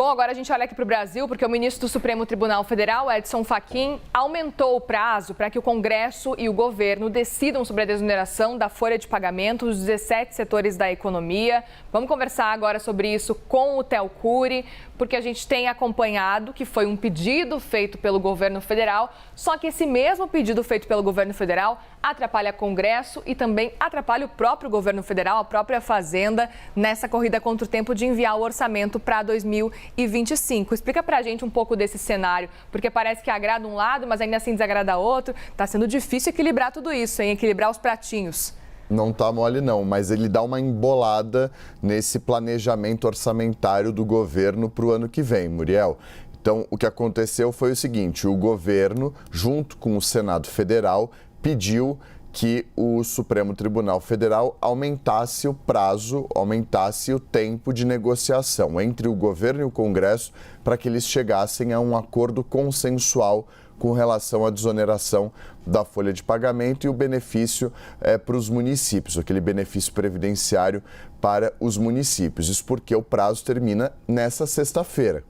Bom, agora a gente olha aqui para o Brasil, porque o ministro do Supremo Tribunal Federal, Edson Fachin, aumentou o prazo para que o Congresso e o governo decidam sobre a desoneração da folha de pagamento dos 17 setores da economia. Vamos conversar agora sobre isso com o Theo Cury, porque a gente tem acompanhado que foi um pedido feito pelo governo federal, só que esse mesmo pedido feito pelo governo federal atrapalha o Congresso e também atrapalha o próprio governo federal, a própria Fazenda, nessa corrida contra o tempo de enviar o orçamento para 2025. Explica pra gente um pouco desse cenário, porque parece que agrada um lado, mas ainda assim desagrada outro. Tá sendo difícil equilibrar tudo isso, hein? Equilibrar os pratinhos. Não tá mole não, mas ele dá uma embolada nesse planejamento orçamentário do governo para o ano que vem, Muriel. Então, o que aconteceu foi o seguinte: o governo, junto com o Senado Federal, pediu que o Supremo Tribunal Federal aumentasse o prazo, aumentasse o tempo de negociação entre o governo e o Congresso para que eles chegassem a um acordo consensual com relação à desoneração da folha de pagamento e o benefício para os municípios, aquele benefício previdenciário para os municípios. Isso porque o prazo termina nessa sexta-feira.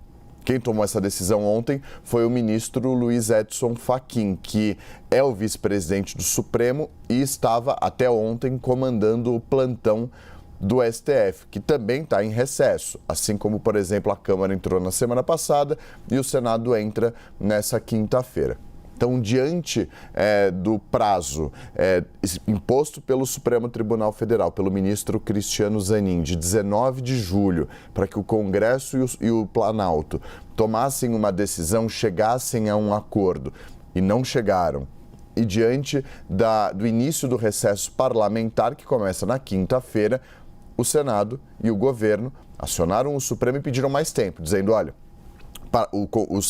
Quem tomou essa decisão ontem foi o ministro Luiz Edson Fachin, que é o vice-presidente do Supremo e estava até ontem comandando o plantão do STF, que também está em recesso, assim como, por exemplo, a Câmara entrou na semana passada e o Senado entra nessa quinta-feira. Então, diante do prazo imposto pelo Supremo Tribunal Federal, pelo ministro Cristiano Zanin, de 19 de julho, para que o Congresso e o Planalto tomassem uma decisão, chegassem a um acordo, e não chegaram, e diante do início do recesso parlamentar, que começa na quinta-feira, o Senado e o governo acionaram o Supremo e pediram mais tempo, dizendo: olha,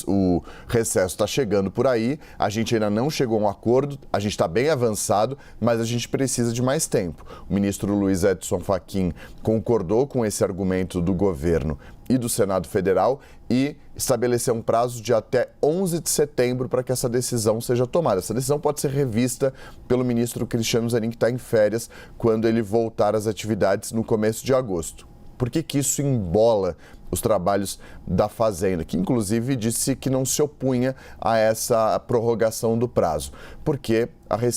o recesso está chegando por aí, a gente ainda não chegou a um acordo, a gente está bem avançado, mas a gente precisa de mais tempo. O ministro Luiz Edson Fachin concordou com esse argumento do governo e do Senado Federal e estabeleceu um prazo de até 11 de setembro para que essa decisão seja tomada. Essa decisão pode ser revista pelo ministro Cristiano Zanin, que está em férias, quando ele voltar às atividades no começo de agosto. Por que isso embola os trabalhos da Fazenda, que inclusive disse que não se opunha a essa prorrogação do prazo? Porque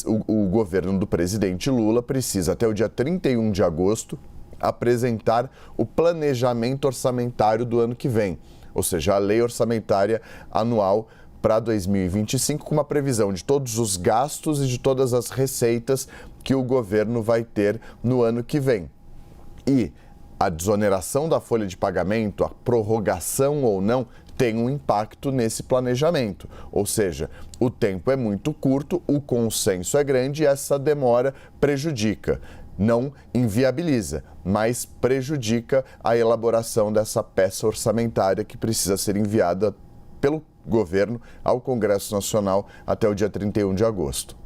o governo do presidente Lula precisa, até o dia 31 de agosto, apresentar o planejamento orçamentário do ano que vem, ou seja, a lei orçamentária anual para 2025, com uma previsão de todos os gastos e de todas as receitas que o governo vai ter no ano que vem. E a desoneração da folha de pagamento, a prorrogação ou não, tem um impacto nesse planejamento. Ou seja, o tempo é muito curto, o consenso é grande e essa demora prejudica. Não inviabiliza, mas prejudica a elaboração dessa peça orçamentária que precisa ser enviada pelo governo ao Congresso Nacional até o dia 31 de agosto.